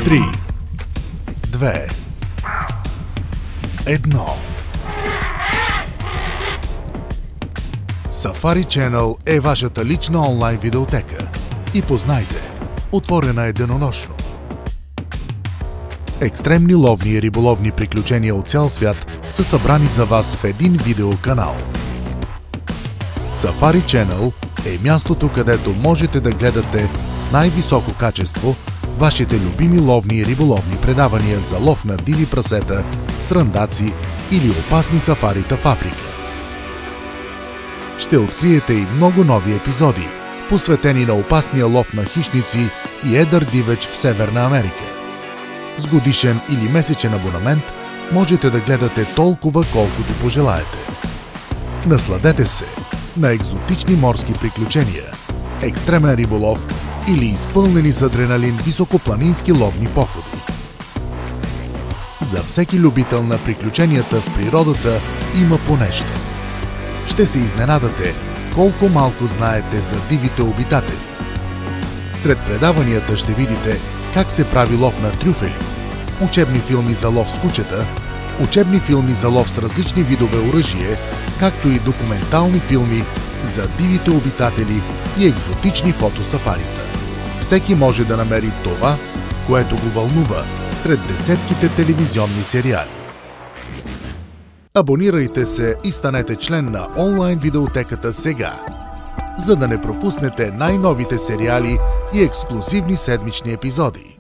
3, 2, 1. Safari Channel е вашата лична онлайн видеотека. И познайте, отворена е денонощно. Екстремни ловни и риболовни приключения от цял свят са събрани за вас в един видеоканал. Safari Channel е мястото, където можете да гледате с най-високо качество вашите любими ловни и риболовни предавания за лов на диви прасета, срандаци или опасни сафарита в Африка. Ще откриете и много нови епизоди, посветени на опасния лов на хищници и едър дивеч в Северна Америка. С годишен или месечен абонамент можете да гледате толкова, колкото пожелаете. Насладете се на екзотични морски приключения, екстремен риболов или изпълнени с адреналин високопланински ловни походи. За всеки любител на приключенията в природата има по нещо. Ще се изненадате колко малко знаете за дивите обитатели. Сред предаванията ще видите как се прави лов на трюфели, учебни филми за лов с кучета, учебни филми за лов с различни видове оръжие, както и документални филми за дивите обитатели и екзотични фотосафарита. Всеки може да намери това, което го вълнува сред десетките телевизионни сериали. Абонирайте се и станете член на онлайн видеотеката сега, за да не пропуснете най-новите сериали и ексклузивни седмични епизоди.